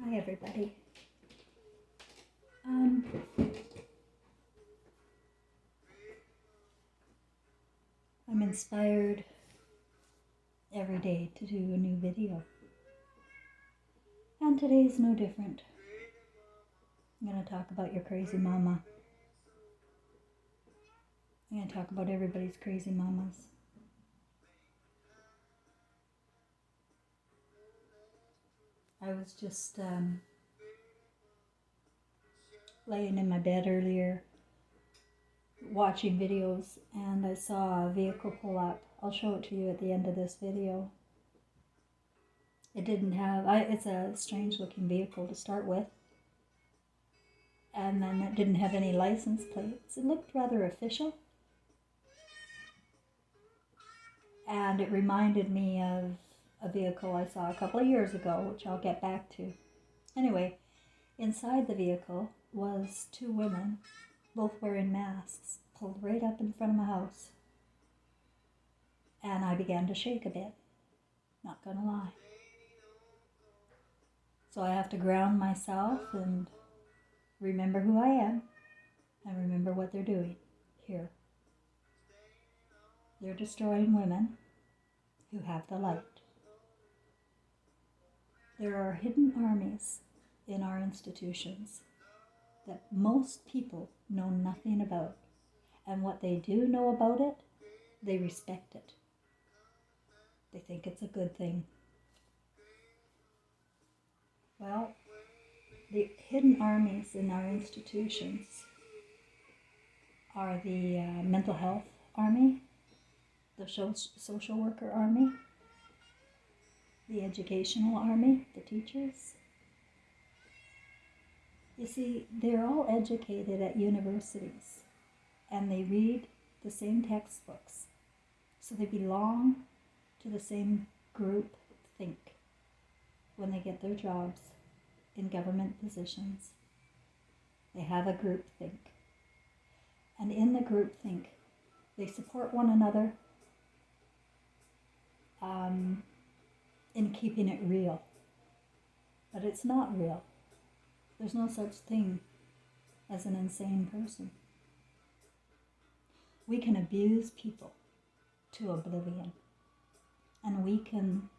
Hi, everybody. Um, I'm inspired every day to do a new video. And today's no different. I'm going to talk about your crazy mama. I'm going to talk about everybody's crazy mamas. I was just laying in my bed earlier watching videos, and I saw a vehicle pull up. I'll show it to you at the end of this video. It didn't have, it's a strange looking vehicle to start with. And then it didn't have any license plates. It looked rather official. And it reminded me of a vehicle I saw a couple of years ago, which I'll get back to. Anyway, inside the vehicle was two women, both wearing masks, pulled right up in front of my house. And I began to shake a bit, not gonna lie. So I have to ground myself and remember who I am and remember what they're doing here. They're destroying women who have the light. There are hidden armies in our institutions that most people know nothing about. And what they do know about it, they respect it. They think it's a good thing. Well, the hidden armies in our institutions are the mental health army, the social worker army, the educational army, the teachers. You see, they're all educated at universities and they read the same textbooks. So they belong to the same group think when they get their jobs in government positions. They have a group think. And in the group think, they support one another in keeping it real. But it's not real. There's no such thing as an insane person. We can abuse people to oblivion, and weaken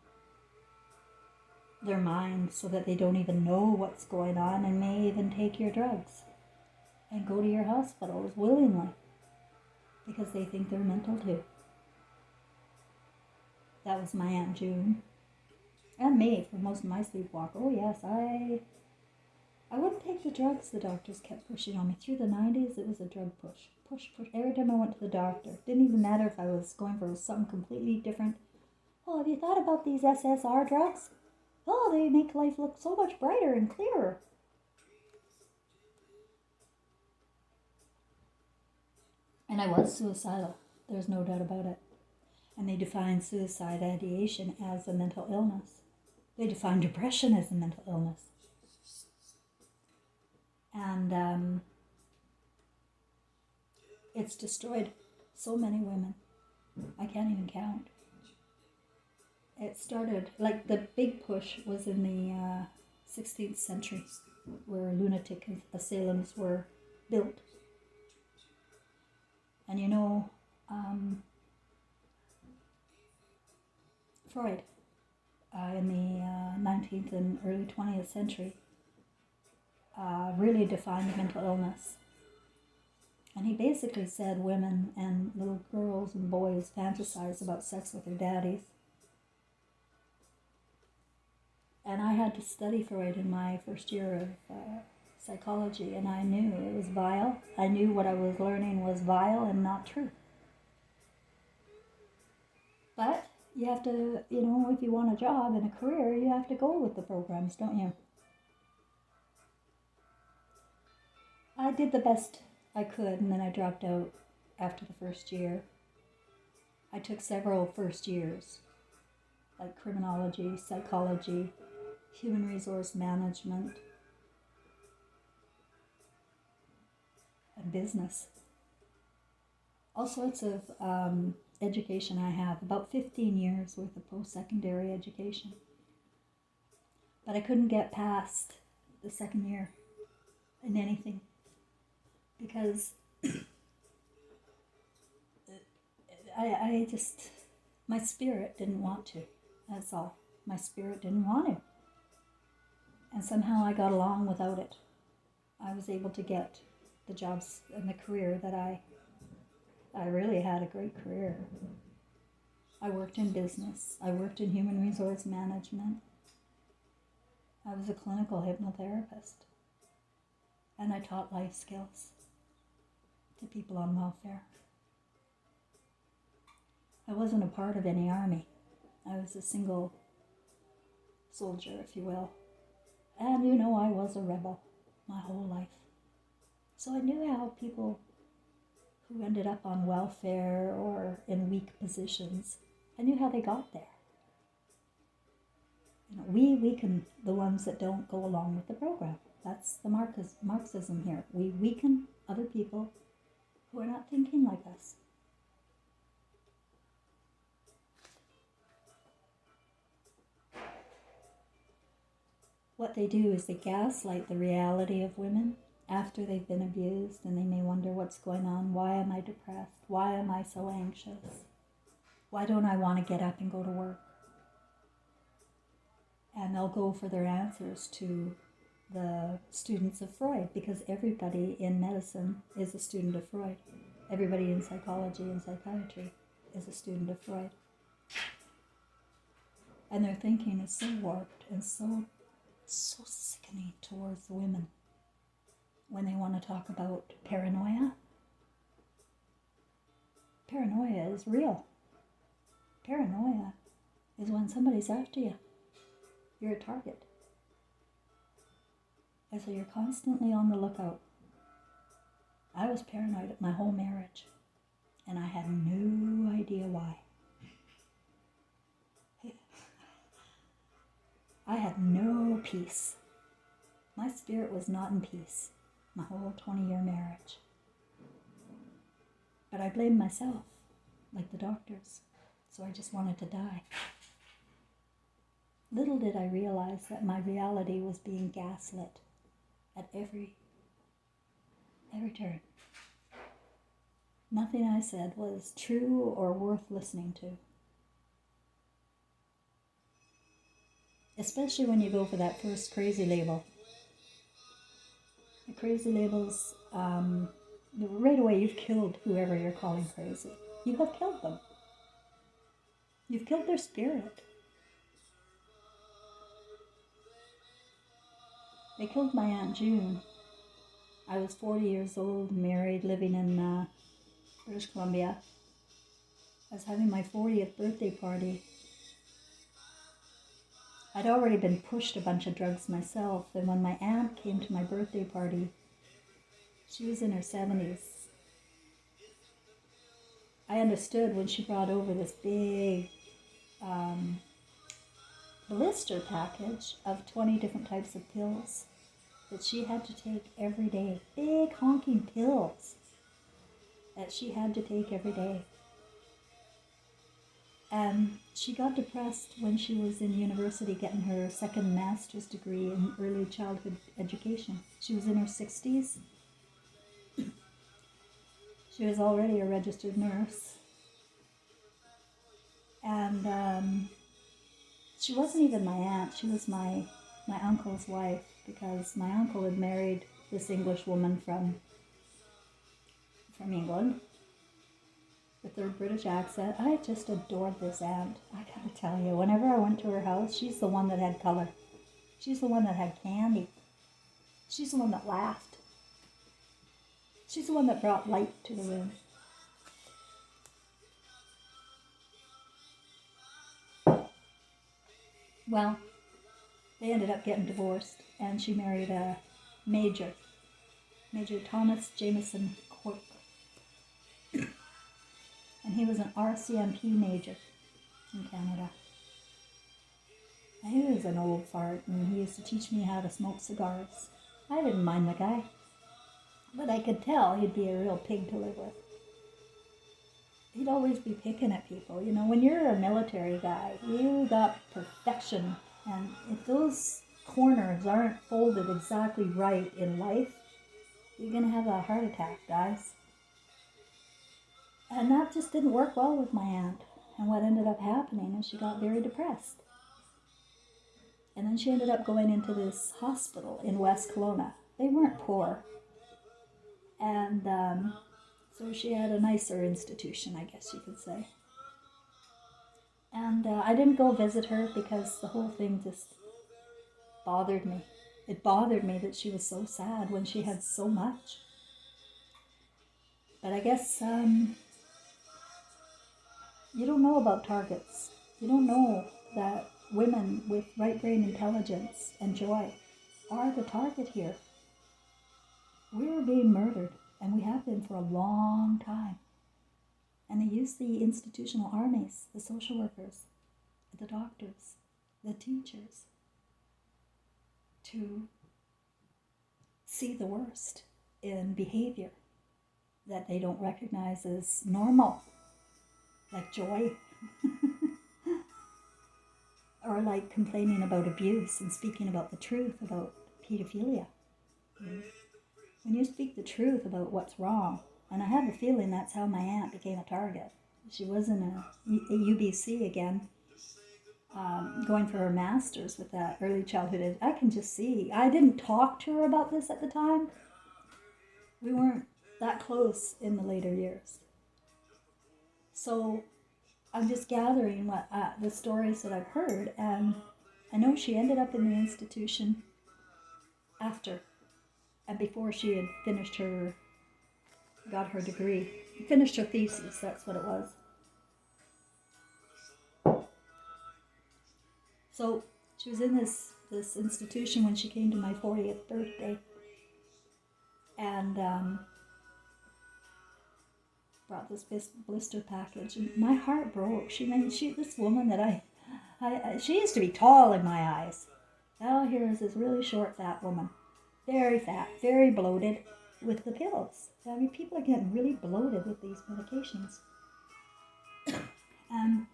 their minds so that they don't even know what's going on and may even take your drugs and go to your hospitals willingly because they think they're mental too. That was my Aunt June and me for most of my sleepwalk. Oh yes, I wouldn't take the drugs the doctors kept pushing on me. Through the 90s, it was a drug push. Push. Every time I went to the doctor, didn't even matter if I was going for something completely different. Oh, have you thought about these SSR drugs? Oh, they make life look so much brighter and clearer. And I was suicidal. There's no doubt about it. And they define suicide ideation as a mental illness. They define depression as a mental illness. And it's destroyed so many women. I can't even count. It started, like the big push was in the 16th century, where lunatic asylums were built. And you know, Freud, in the 19th and early 20th century, really defined mental illness. And he basically said women and little girls and boys fantasize about sex with their daddies. And I had to study Freud in my first year of psychology, and I knew it was vile. I knew what I was learning was vile and not true. But you have to, if you want a job and a career, you have to go with the programs, don't you? I did the best I could, and then I dropped out after the first year. I took several first years, like criminology, psychology, human resource management, and business. All sorts of education I have, about 15 years worth of post-secondary education. But I couldn't get past the second year in anything because I just, my spirit didn't want to. That's all. My spirit didn't want to. And somehow I got along without it. I was able to get the jobs and the career that I really had a great career. I worked in business. I worked in human resource management. I was a clinical hypnotherapist. And I taught life skills to people on welfare. I wasn't a part of any army. I was a single soldier, if you will. And you know, I was a rebel my whole life. So I knew how people who ended up on welfare or in weak positions, I knew how they got there. You know, we weaken the ones that don't go along with the program. That's the Marxism here. We weaken other people who are not thinking like us. What they do is they gaslight the reality of women after they've been abused, and they may wonder what's going on. Why am I depressed? Why am I so anxious? Why don't I want to get up and go to work? And they'll go for their answers to the students of Freud, because everybody in medicine is a student of Freud. Everybody in psychology and psychiatry is a student of Freud. And their thinking is so warped and so sickening towards the women when they want to talk about paranoia. Paranoia is real. Paranoia is when somebody's after you. You're a target. And so you're constantly on the lookout. I was paranoid at my whole marriage, and I had no idea why. I had no peace. My spirit was not in peace my whole 20-year marriage. But I blamed myself, like the doctors, so I just wanted to die. Little did I realize that my reality was being gaslit at every turn. Nothing I said was true or worth listening to. Especially when you go for that first crazy label. The crazy labels, right away you've killed whoever you're calling crazy. You have killed them. You've killed their spirit. They killed my Aunt June. I was 40 years old, married, living in British Columbia. I was having my 40th birthday party. I'd already been pushed a bunch of drugs myself, and when my aunt came to my birthday party, she was in her 70s. I understood when she brought over this big blister package of 20 different types of pills that she had to take every day. Big honking pills that she had to take every day. And she got depressed when she was in university getting her second master's degree in early childhood education. She was in her 60s. She was already a registered nurse. And she wasn't even my aunt. She was my uncle's wife, because my uncle had married this English woman from England with her British accent. I just adored this aunt. I gotta tell you, whenever I went to her house, she's the one that had color. She's the one that had candy. She's the one that laughed. She's the one that brought light to the room. Well, they ended up getting divorced, and she married a Major Thomas Jameson Cork. And he was an RCMP major in Canada. And he was an old fart, and he used to teach me how to smoke cigars. I didn't mind the guy, but I could tell he'd be a real pig to live with. He'd always be picking at people. You know, when you're a military guy, you got perfection. And if those corners aren't folded exactly right in life, you're going to have a heart attack, guys. And that just didn't work well with my aunt. And what ended up happening is she got very depressed. And then she ended up going into this hospital in West Kelowna. They weren't poor. And so she had a nicer institution, I guess you could say. And I didn't go visit her because the whole thing just bothered me. It bothered me that she was so sad when she had so much. But I guess you don't know about targets. You don't know that women with right brain intelligence and joy are the target here. We're being murdered, and we have been for a long time. And they use the institutional armies, the social workers, the doctors, the teachers, to see the worst in behavior that they don't recognize as normal, like joy, or like complaining about abuse and speaking about the truth about pedophilia. When you speak the truth about what's wrong, and I have a feeling that's how my aunt became a target. She was in a UBC again, going for her master's with that early childhood. I can just see. I didn't talk to her about this at the time. We weren't that close in the later years. So I'm just gathering what the stories that I've heard, and I know she ended up in the institution after and before she had finished got her degree. Finished her thesis, that's what it was. So she was in this institution when she came to my 40th birthday, and brought this blister package, and my heart broke. This woman that I she used to be tall in my eyes. Now here is this really short, fat woman, very fat, very bloated, with the pills. I mean, people are getting really bloated with these medications. And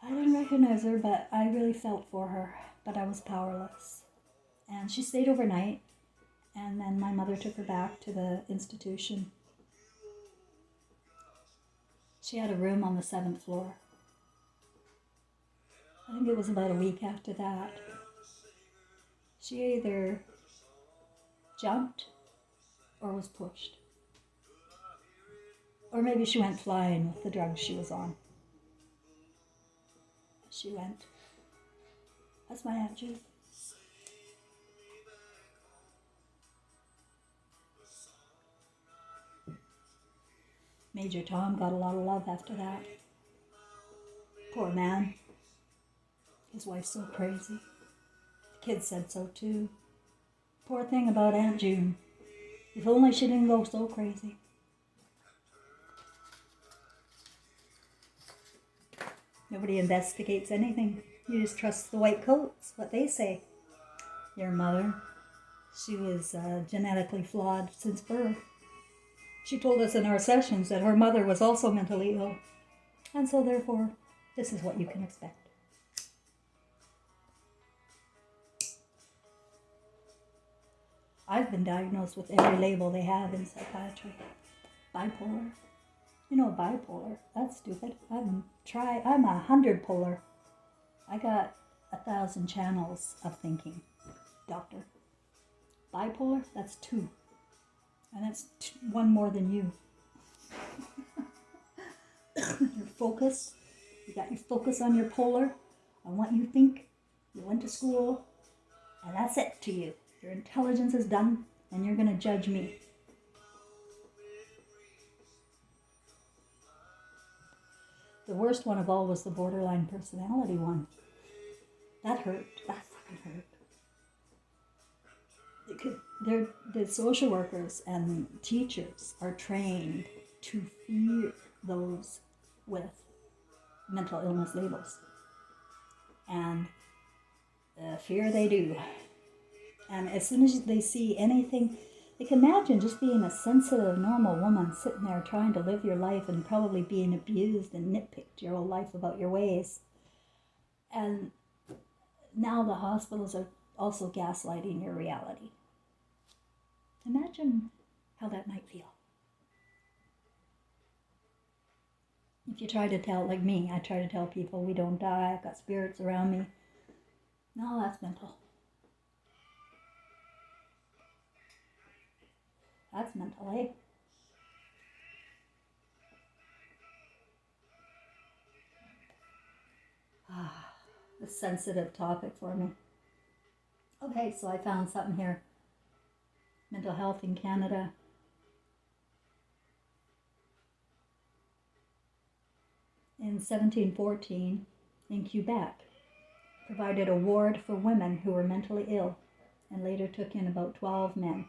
I didn't recognize her, but I really felt for her, but I was powerless. And she stayed overnight, and then my mother took her back to the institution. She had a room on the 7th floor. I think it was about a week after that. She either jumped or was pushed. Or maybe she went flying with the drugs she was on. She went. That's my Aunt Jude. Major Tom got a lot of love after that. Poor man. His wife's so crazy. The kids said so too. Poor thing about Aunt June. If only she didn't go so crazy. Nobody investigates anything. You just trust the white coats, what they say. Your mother, she was genetically flawed since birth. She told us in our sessions that her mother was also mentally ill. And so therefore, this is what you can expect. I've been diagnosed with every label they have in psychiatry. Bipolar. You know, bipolar. That's stupid. I'm 100 polar. I got 1,000 channels of thinking, doctor. Bipolar, that's 2. And that's 1 more than you. You're focused. You got your focus on your polar, on what you think. You went to school, and that's it to you. Your intelligence is done, and you're going to judge me. The worst one of all was the borderline personality one. That hurt. That fucking hurt. The social workers and teachers are trained to fear those with mental illness labels. And fear they do. And as soon as they see anything, they can imagine just being a sensitive, normal woman sitting there trying to live your life and probably being abused and nitpicked your whole life about your ways. And now the hospitals are also gaslighting your reality. Imagine how that might feel. If you try to tell, like me, I try to tell people we don't die, I've got spirits around me. No, that's mental. That's mental, eh? A sensitive topic for me. Okay, so I found something here. Mental health in Canada. In 1714, in Quebec, provided a ward for women who were mentally ill and later took in about 12 men.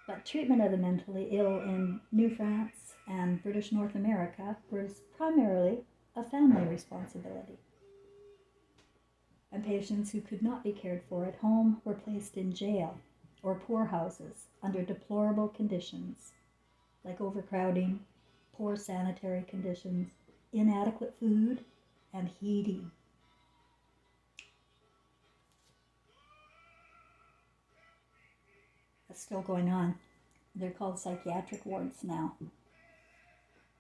But treatment of the mentally ill in New France and British North America was primarily a family responsibility. And patients who could not be cared for at home were placed in jail or poorhouses under deplorable conditions like overcrowding, poor sanitary conditions, inadequate food, and heating. That's still going on. They're called psychiatric wards now.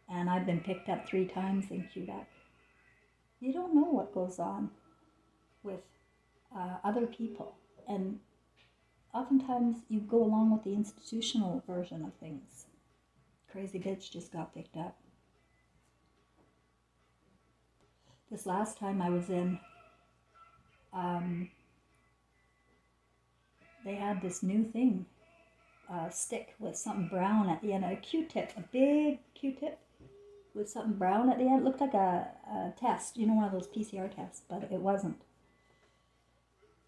And I've been picked up 3 times in Quebec. You don't know what goes on with other people. And oftentimes you go along with the institutional version of things. Crazy bitch just got picked up. This last time I was in, they had this new thing, a stick with something brown at the end, a Q-tip, a big Q-tip with something brown at the end. It looked like a test, one of those PCR tests, but it wasn't.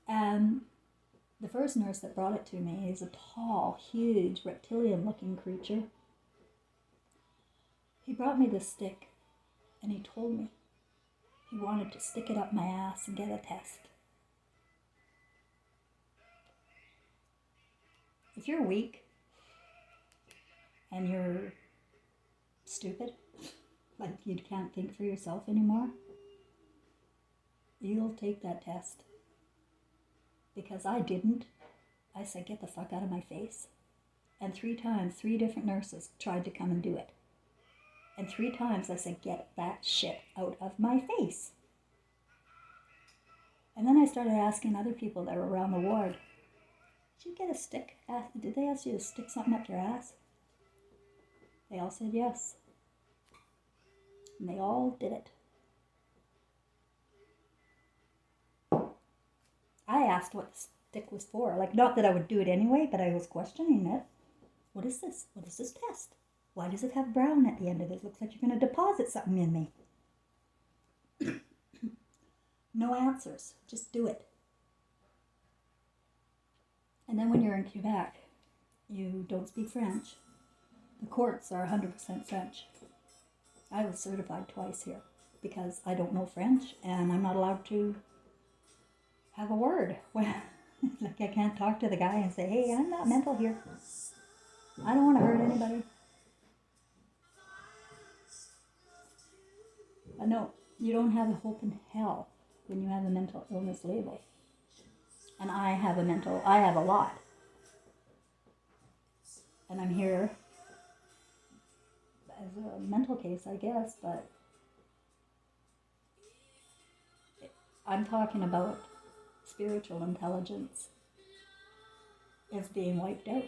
And the first nurse that brought it to me is a tall, huge, reptilian-looking creature. He brought me this stick, and he told me he wanted to stick it up my ass and get a test. If you're weak and you're stupid, like you can't think for yourself anymore, you'll take that test. Because I didn't. I said, get the fuck out of my face. And 3 times, 3 different nurses tried to come and do it. And 3 times I said, get that shit out of my face. And then I started asking other people that were around the ward, did you get a stick? Did they ask you to stick something up your ass? They all said yes. And they all did it. I asked what the stick was for. Like, not that I would do it anyway, but I was questioning it. What is this? What is this test? Why does it have brown at the end of it? It looks like you're going to deposit something in me. No answers. Just do it. And then when you're in Quebec, you don't speak French. The courts are 100% French. I was certified twice here because I don't know French and I'm not allowed to have a word. Well, like I can't talk to the guy and say, hey, I'm not mental here. I don't want to hurt anybody. But no, you don't have a hope in hell when you have a mental illness label. And I have a lot. And I'm here as a mental case, I guess, but I'm talking about spiritual intelligence is being wiped out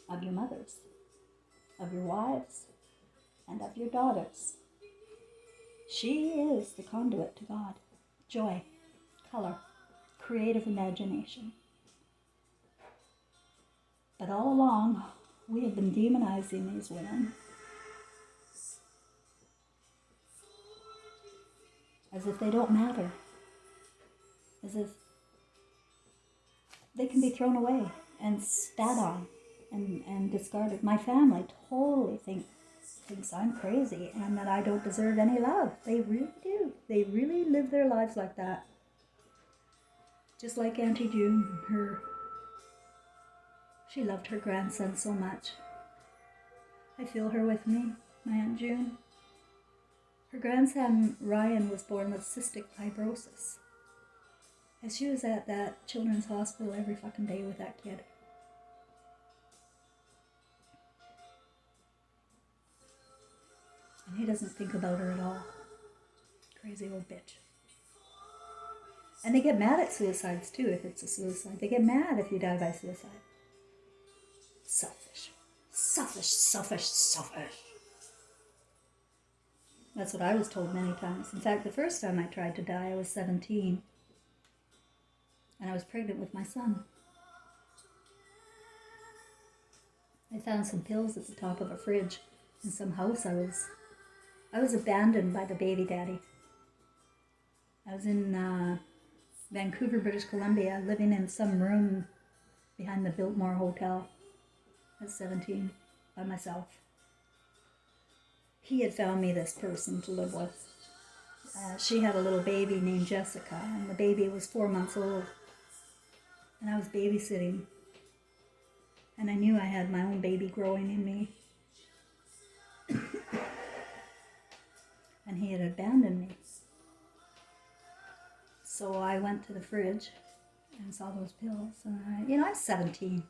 of your mothers, of your wives, and of your daughters. She is the conduit to God. Joy, color, creative imagination. But all along, we have been demonizing these women as if they don't matter, as if they can be thrown away and spat on and discarded. My family totally thinks I'm crazy and that I don't deserve any love. They really do. They really live their lives like that. Just like Auntie June, she loved her grandson so much. I feel her with me, my Aunt June. Her grandson Ryan was born with cystic fibrosis. And she was at that children's hospital every fucking day with that kid. And he doesn't think about her at all. Crazy old bitch. And they get mad at suicides too if it's a suicide. They get mad if you die by suicide. Selfish. Selfish, selfish, selfish. That's what I was told many times. In fact, the first time I tried to die, I was 17. And I was pregnant with my son. I found some pills at the top of a fridge in some house I was abandoned by the baby daddy. I was in Vancouver, British Columbia, living in some room behind the Biltmore Hotel at 17 by myself. He had found me this person to live with. She had a little baby named Jessica, and the baby was 4 months old. And I was babysitting. And I knew I had my own baby growing in me. And he had abandoned me. So I went to the fridge and saw those pills. And I'm 17.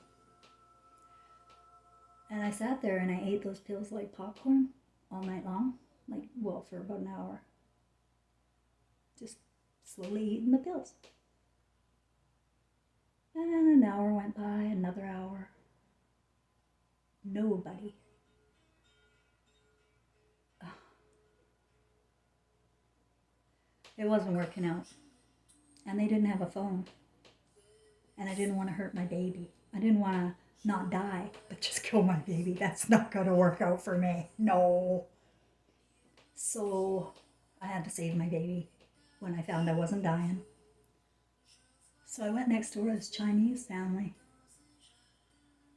And I sat there and I ate those pills like popcorn all night long. For about an hour. Just slowly eating the pills. And then an hour went by, another hour. Nobody. It wasn't working out. And they didn't have a phone. And I didn't want to hurt my baby. I didn't want to not die, but just kill my baby. That's not going to work out for me. No. So I had to save my baby when I found I wasn't dying. So I went next door to this Chinese family.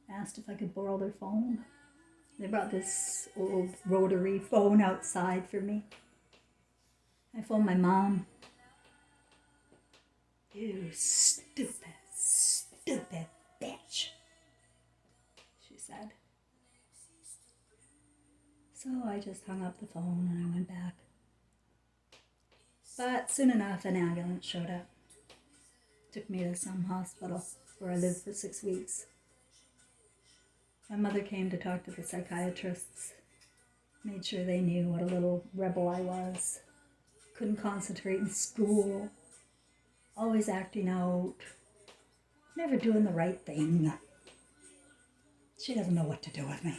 Asked if I could borrow their phone. They brought this old rotary phone outside for me. I phoned my mom. You stupid, stupid bitch, she said. So I just hung up the phone and I went back. But soon enough, an ambulance showed up. Took me to some hospital where I lived for 6 weeks. My mother came to talk to the psychiatrists. Made sure they knew what a little rebel I was. Couldn't concentrate in school. Always acting out. Never doing the right thing. She doesn't know what to do with me.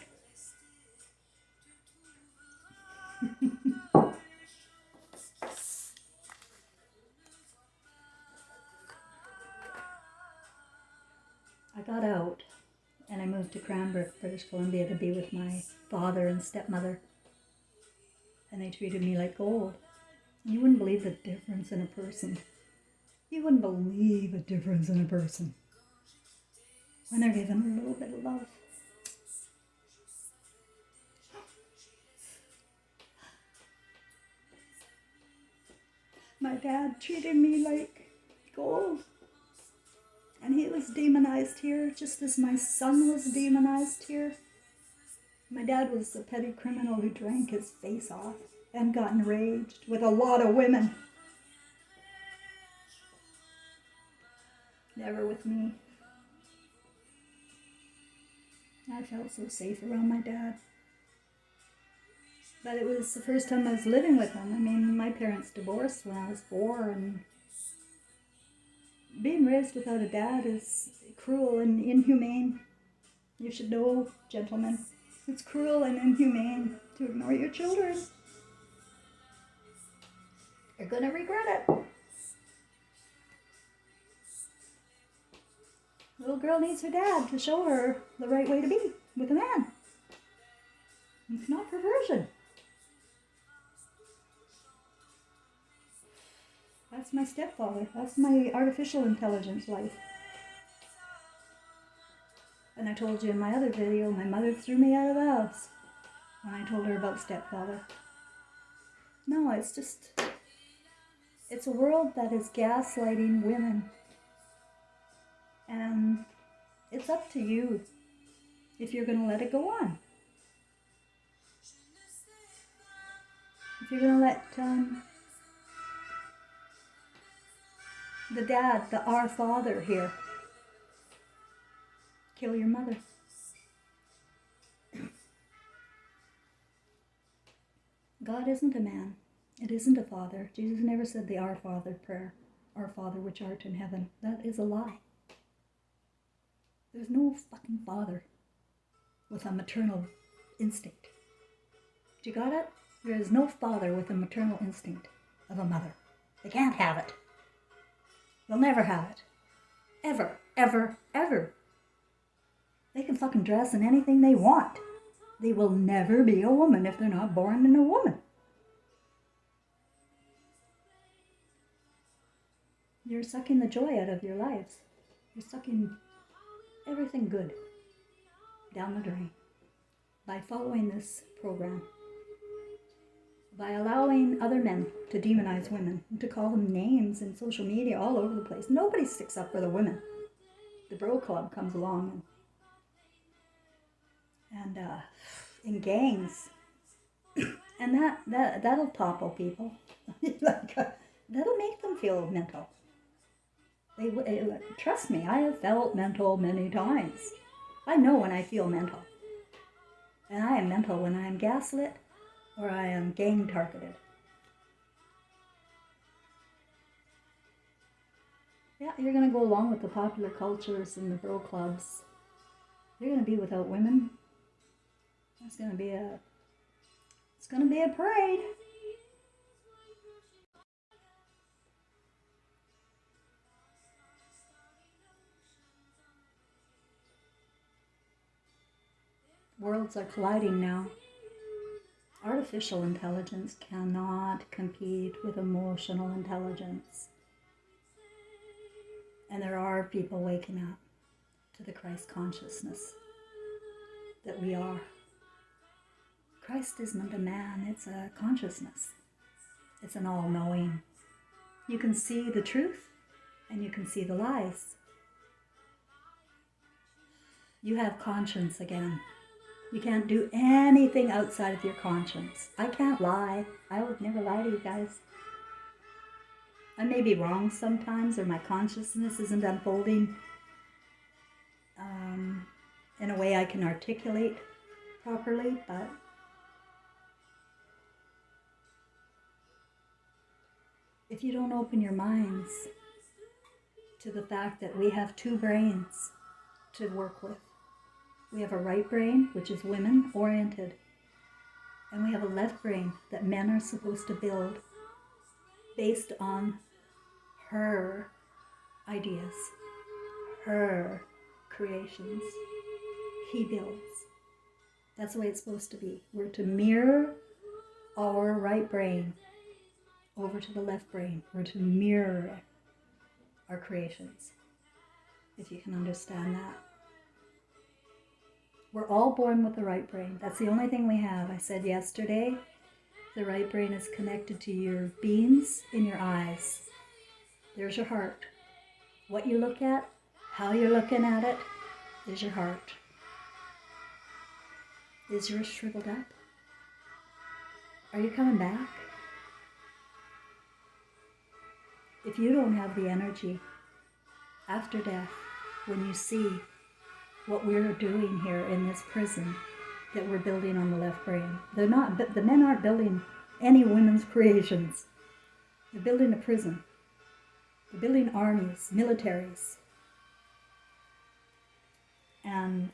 I got out and I moved to Cranbrook, British Columbia to be with my father and stepmother. And they treated me like gold. You wouldn't believe the difference in a person. You wouldn't believe a difference in a person when they're given a little bit of love. My dad treated me like gold. And he was demonized here, just as my son was demonized here. My dad was a petty criminal who drank his face off and got enraged with a lot of women. Never with me. I felt so safe around my dad. But it was the first time I was living with him. I mean, my parents divorced when I was 4, and being raised without a dad is cruel and inhumane. You should know, gentlemen, it's cruel and inhumane to ignore your children. You're going to regret it. Little girl needs her dad to show her the right way to be with a man. It's not perversion. That's my stepfather. That's my artificial intelligence life. And I told you in my other video, my mother threw me out of the house when I told her about stepfather. No, it's a world that is gaslighting women. And it's up to you if you're going to let it go on. If you're going to let The dad, the Our Father here. Kill your mother. God isn't a man. It isn't a father. Jesus never said the Our Father prayer. Our Father which art in heaven. That is a lie. There's no fucking father with a maternal instinct. Do you got it? There is no father with a maternal instinct of a mother. They can't have it. They'll never have it. Ever, ever, ever. They can fucking dress in anything they want. They will never be a woman if they're not born in a woman. You're sucking the joy out of your lives. You're sucking everything good down the drain by following this program, by allowing other men to demonize women and to call them names in social media all over the place. Nobody sticks up for the women. The bro club comes along and in gangs, and that'll topple people. That'll make them feel mental. Trust me, I have felt mental many times. I know when I feel mental. And I am mental when I am gaslit or I am gang targeted. Yeah, you're going to go along with the popular cultures and the bro clubs. You're going to be without women. It's going to be a parade. Worlds are colliding now. Artificial intelligence cannot compete with emotional intelligence. And there are people waking up to the Christ consciousness that we are. Christ isn't a man, it's a consciousness. It's an all-knowing. You can see the truth and you can see the lies. You have conscience again. You can't do anything outside of your conscience. I can't lie. I would never lie to you guys. I may be wrong sometimes, or my consciousness isn't unfolding in a way I can articulate properly, but if you don't open your minds to the fact that we have two brains to work with, we have a right brain, which is women-oriented, and we have a left brain that men are supposed to build based on her ideas, her creations. He builds. That's the way it's supposed to be. We're to mirror our right brain over to the left brain. We're to mirror our creations, if you can understand that. We're all born with the right brain. That's the only thing we have. I said yesterday, the right brain is connected to your beams in your eyes. There's your heart. What you look at, how you're looking at it, is your heart. Is yours shriveled up? Are you coming back? If you don't have the energy after death, when you see what we're doing here in this prison that we're building on the left brain. The men aren't building any women's creations. They're building a prison. They're building armies, militaries. And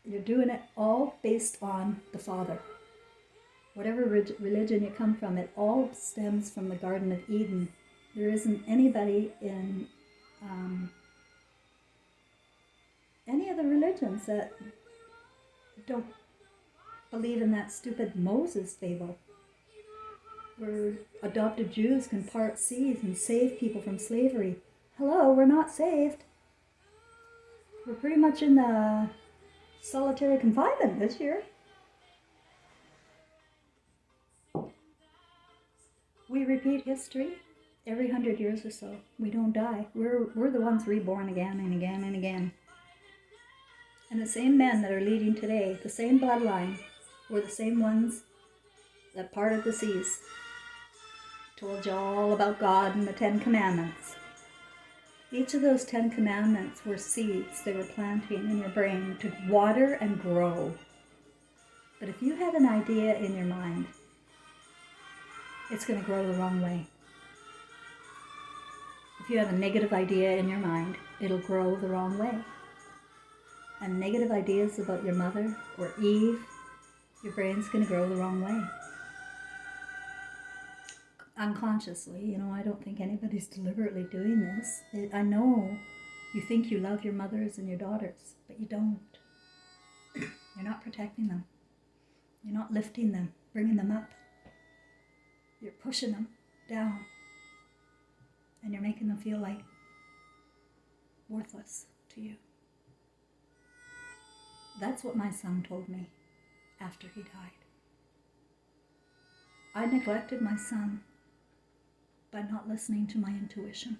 you're doing it all based on the Father. Whatever religion you come from, it all stems from the Garden of Eden. There isn't anybody in any of the religions that don't believe in that stupid Moses fable where adopted Jews can part seas and save people from slavery. Hello, we're not saved. We're pretty much in the solitary confinement this year. We repeat history every 100 years or so. We don't die. We're the ones reborn again and again and again. And the same men that are leading today, the same bloodline, were the same ones that parted the seas. Told you all about God and the 10 Commandments. Each of those 10 Commandments were seeds they were planting in your brain to water and grow. But if you have an idea in your mind, it's going to grow the wrong way. If you have a negative idea in your mind, it'll grow the wrong way. And negative ideas about your mother or Eve, your brain's going to grow the wrong way. Unconsciously, I don't think anybody's deliberately doing this. I know you think you love your mothers and your daughters, but you don't. You're not protecting them. You're not lifting them, bringing them up. You're pushing them down. And you're making them feel like worthless to you. That's what my son told me after he died. I neglected my son by not listening to my intuition.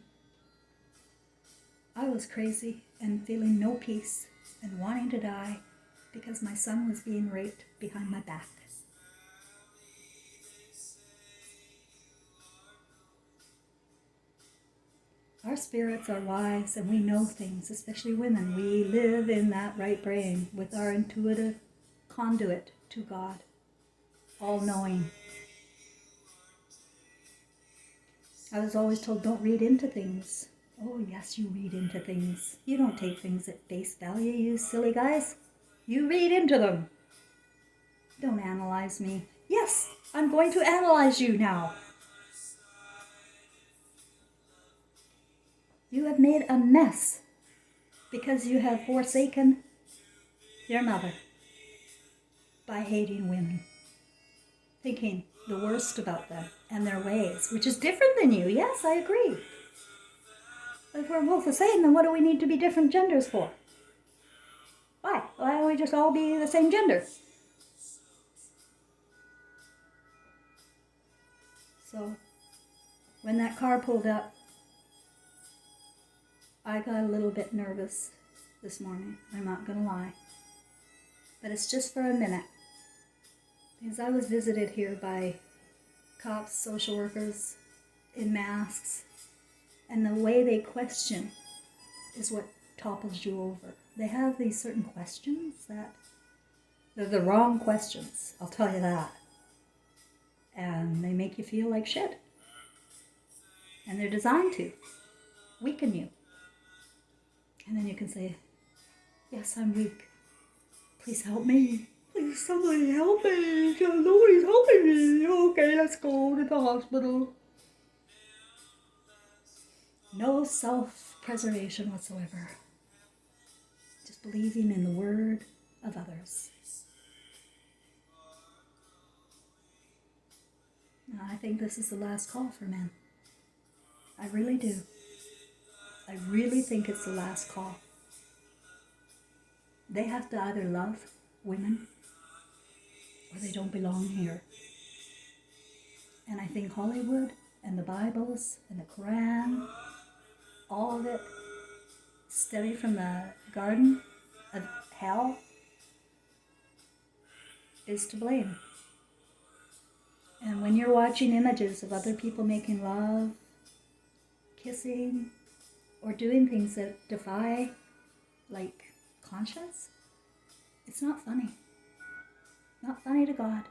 I was crazy and feeling no peace and wanting to die because my son was being raped behind my back. Our spirits are wise and we know things, especially women. We live in that right brain with our intuitive conduit to God, all-knowing. I was always told, don't read into things. Oh, yes, you read into things. You don't take things at face value, you silly guys. You read into them. Don't analyze me. Yes, I'm going to analyze you now. You have made a mess because you have forsaken your mother by hating women, thinking the worst about them and their ways, which is different than you. Yes, I agree. But if we're both the same, then what do we need to be different genders for? Why? Why don't we just all be the same gender? So, when that car pulled up, I got a little bit nervous this morning. I'm not going to lie. But it's just for a minute. Because I was visited here by cops, social workers in masks. And the way they question is what topples you over. They have these certain questions that they're the wrong questions, I'll tell you that. And they make you feel like shit. And they're designed to weaken you. And then you can say, yes, I'm weak. Please help me. Please, somebody help me. Nobody's helping me. Okay, let's go to the hospital. No self-preservation whatsoever. Just believing in the word of others. Now, I think this is the last call for men. I really do. I really think it's the last call. They have to either love women or they don't belong here. And I think Hollywood and the Bibles and the Quran, all of it, stemming from the Garden of Hell, is to blame. And when you're watching images of other people making love, kissing, or doing things that defy, like, conscience, it's not funny. Not funny to God.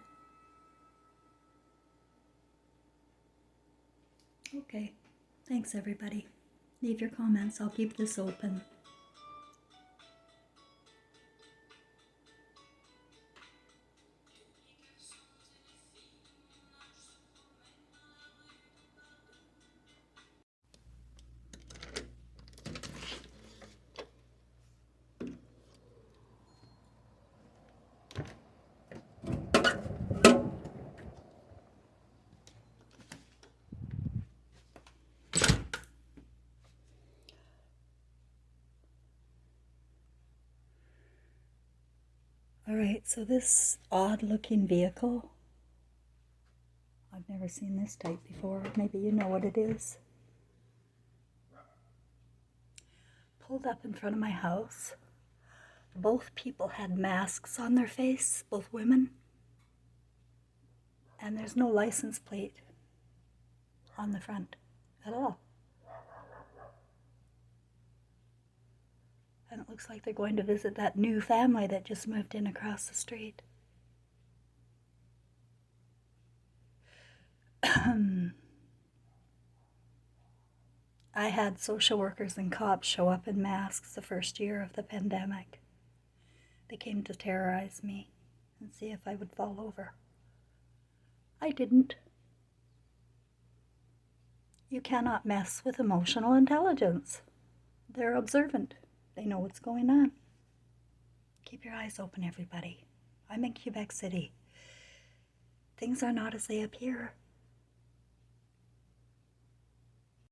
Okay. Thanks, everybody. Leave your comments. I'll keep this open. Alright, so this odd-looking vehicle, I've never seen this type before. Maybe you know what it is. Pulled up in front of my house. Both people had masks on their face, both women. And there's no license plate. on the front at all. And it looks like they're going to visit that new family that just moved in across the street. I had social workers and cops show up in masks the first year of the pandemic. They came to terrorize me and see if I would fall over. I didn't. You cannot mess with emotional intelligence. They're observant. They know what's going on. Keep your eyes open, everybody. I'm in Quebec City. Things are not as they appear.